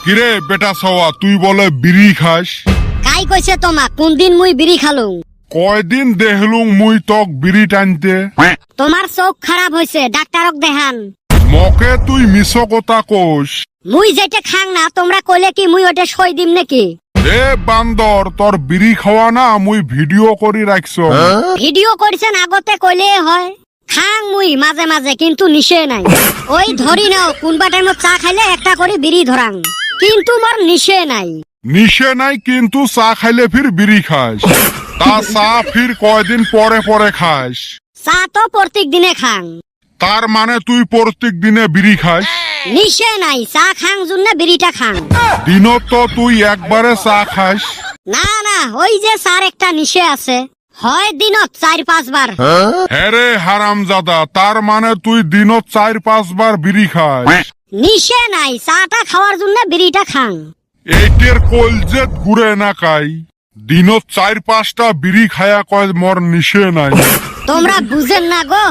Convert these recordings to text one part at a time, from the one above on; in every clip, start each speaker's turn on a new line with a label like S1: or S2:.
S1: কিরে বেটা সওয়া, তুই বলে বিড়ি খাস?
S2: কাই কইছে তোমাক কোন দিন মুই বিড়ি খালুম?
S1: কয়দিন দেখলুম মুই তক বিড়ি টানতে।
S2: তোমার চোখ খারাপ হইছে, ডাক্তারক দেখান।
S1: মকে তুই মিছ কথা কোস।
S2: মুই যেটা খাং না তোমরা কইলে কি মুই ওটা সই দিম নাকি?
S1: এ বান্দর, তোর বিড়ি খাওয়া না মুই ভিডিও করি রাখছ।
S2: ভিডিও করছেন আগতে কইলে হয়। খাং মুই মাঝে মাঝে, কিন্তু নিশে নাই। ওই ধরি নাও কোনবা টাইমত চা খাইলে একটা করে বিড়ি ধরাং, কিন্তু মোর নিশে নাই।
S1: নিশে নাই কিন্তু চা খাইলে ফির বিড়ি খাস। তা চা ফির কয়দিন পরে পরে খাস?
S2: চা তো প্রত্যেক দিনে খাং।
S1: তার মানে তুই প্রত্যেক দিনে বিড়ি খাস?
S2: নিশে নাই, চা খাং জন্য বিড়িটা খাং।
S1: দিনত তো তুই একবারে চা খাস।
S2: না না, ওই যে চার একটা নিশে আছে, হয় দিনত 4-5 বার।
S1: হ্যাঁ রে হারামজাদা, তার মানে তুই দিনত 4-5 বার বিড়ি খাস।
S2: নিশে নাই, চাটা খাওয়ার জন্য বিড়িটা খাং।
S1: এইটের কলজেত ঘুরে না কাই, দিনত 4-5টা বিড়ি খায়া কয় মোর নিশে নাই।
S2: তোমরা বুঝেন না গো,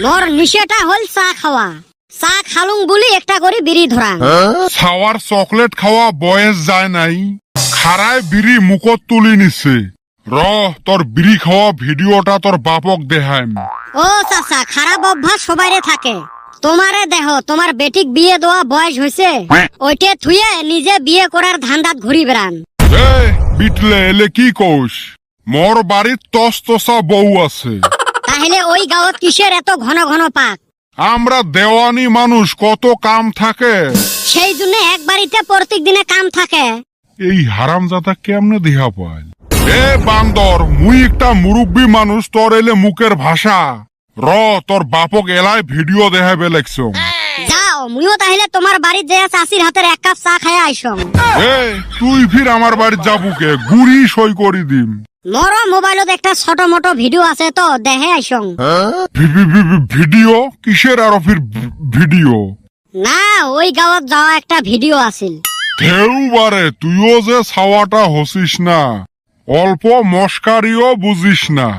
S2: মোর নিশেটা হল চা খাওয়া। চা খালুং বলি একটা করে বিড়ি ধরাং।
S1: ছাওয়ার চকলেট খাওয়া বয়স যায় নাই, খারায় বিড়ি মুখত তুলি নিছে। র তোর বিড়ি খাওয়া ভিডিওটা তোর বাপক দেখাইম।
S2: ও চাচা, খারাপ অভ্যাস সবাইরে থাকে। তোমারে দেহ, তোমার বেটিক বিয়ে দেওয়া বয়স হয়েছে, ওইটে থুয়ে নিজে বিয়ে করার ধান্দাত ঘুরি বেড়ান।
S1: এ বিটলে এলে কি কোস? মোর বাড়ির তসতসা বউ আছে।
S2: তাহলে ওই গাঁৱত কিসের এত ঘন ঘন পাক?
S1: আমরা দেওয়ানি মানুষ, কত কাম থাকে।
S2: সেই জন্য এক বাড়িতে প্রত্যেক দিনে কাম থাকে।
S1: এই হারামজাদা কেমনে দেহা পায়? এ বান্দর, মুই একটা মুরব্বী মানুষ, তোর এলে মুখের ভাষা। র তোর বাপক এলায় ভিডিও দেখাবে লাগছ।
S2: যাও, মুইও তাহলে তোমার বাড়ির যে চাষির হাতের 1 কাপ চা খাইয়া আইসং।
S1: এ তুই ফির আমার বাড়ি যাবুকে, গুড়ি সই করি দিম।
S2: মোর মোবাইলত একটা ছোট মোটো ভিডিও আছে, তো দেখে আইসং।
S1: ভিডিও কিসের? আরো ফির ভিডিও?
S2: না, ওই গাঁৱত যাওয়া একটা ভিডিও আছিল।
S1: ঢেউ বারে, তুইও যে ছাওয়াটা হসিস না, অল্প মস্কারিও বুঝিস না।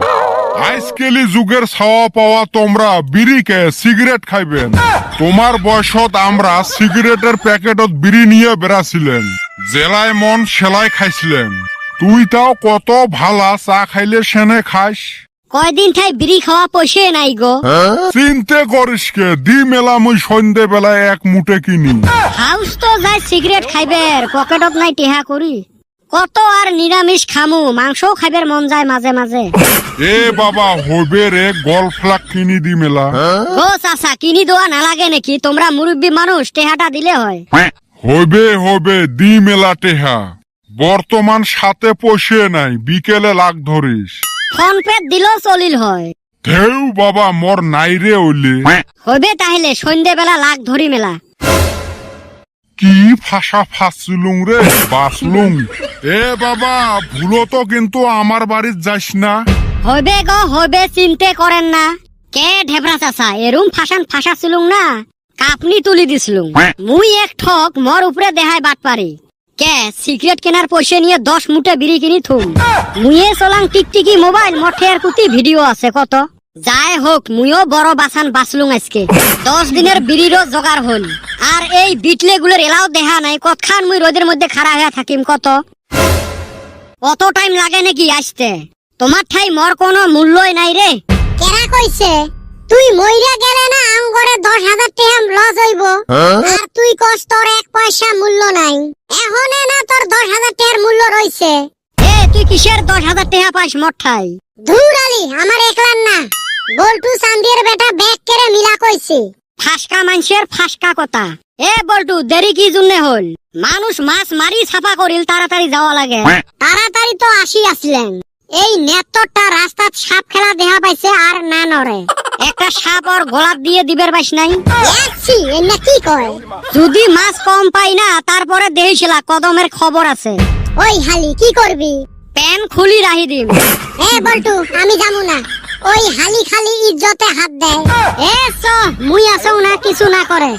S1: আজকালি যুগের ছাওয়া পাওয়া তোমরা বিড়িকে সিগারেট খাইবেন। তোমার বয়সত আমরা সিগারেটের প্যাকেটত বিড়ি নিয়ে বেড়াছিলেন, জেলায় মন সেলাই খাইছিলেন। তুই তাও কত ভালা চা খাইলে সেনে খাস।
S2: কয়দিন ঠাই বিড়ি খাওয়া পয়সে নাই গো।
S1: চিন্তে করিস কে, দি মেলা মুই সন্ধ্যে বেলায় 1 মুঠে কিনি।
S2: হাউস তো যাই সিগারেট খাইবের, পকেটত নাই টেহা করি। কত আর নিরামিষ খামু, মাংসও খাইবের মন যায় মাঝে মাঝে।
S1: এ বাবা, হইবে রে, গল্ফ লাগ কিনি দি মেলা।
S2: ও চাচা, কিনি দেওয়া নালাগে নাকি? তোমরা মুরব্বী মানুষ, টেহাটা দিলে হয়।
S1: হইবে দি মেলা টেহা। বর্তমান সাথে পয়সে নাই, বিকেলে লাগ ধরিস।
S2: ফোন পে দিলেও চলিল হয়।
S1: ঢেউ বাবা, মোর নাই রে ওইলে।
S2: হইবে তাহলে সন্ধ্যে বেলা লাগ ধরি মেলা।
S1: কি ফাঁসা ফাঁসলুং রে, বাসলুং। এ বাবা, ভুলো তো কিন্তু আমার বাড়ির যাস না।
S2: হইবে গো হইবে, চিন্তে করেন না। কে ঢেবরা চাচা, এরুম ফাঁসা ছিলুং না, কাপনি তুলি দিছিলুম। মুই এক ঠক, মোর উপরে দেহাই বাট পারি। কে সিগারেট কেনার পয়সা নিয়ে 10 মুঠে বিড়ি কিনি থুম। মুয়ে চলাং টিকটিকি মোবাইল, মঠের কুতি ভিডিও আছে কত। যাই হোক, মুইও বড় বাসান বাঁচলুং আজকে। 10 দিনের বিড়িরও জোগাড় হল। আর এই বিটলে গুলোর এলাও দেহা নাই, কতখান মুই রোদের মধ্যে খাড়া হয়ে থাকিম কত। অত টাইম লাগে নাকি আসতে? তোমার ঠাই মোর কোনো মূল্যই নাই রে।
S3: কেরা কইছে তুই মইরা গেলে না আঙ্গরে 10,000 টাকা লস হইব, আর তুই কস তোর 1 পয়সা মূল্য নাই। এখনে না তোর 10,000 টাকার মূল্য রইছে।
S2: এ তুই কিসের 10,000 টাকা পাইস মোর ঠাই?
S3: ধুর আলি, আমার একলার না, বল্টু চান্দির বেটা ব্যাগ কেড়ে মিলা কইছে।
S2: ফাঁসকা মানুষের ফাঁসকা কথা। এ বল্টু, দেরি কি জন্যে হল? মানুষ মাছ মারি ছাপা করিল, তাড়াতাড়ি যাওয়া লাগে।
S3: তাড়াতাড়ি তো আসি আসলেন। এই নেতরটা রাস্তাত সাপ খেলা দেখা পাইছে আর না নরে।
S2: একটা সাপ ওর গোলাপ দিয়ে দিবের পাইস নাই?
S3: দেখছি এনে কি কয়।
S2: যদি মাছ কম পাই না, তারপরে দেখিছিলা কদমের খবর আছে।
S3: ওই হালি কি করবি?
S2: প্যান খুলি রাহি দিম।
S3: এ বল্টু, আমি যাবো না। ওই হালি খালি ইজ্জতে হাত দেয়।
S2: এ চ, মুই আছও না, কিছু না করে।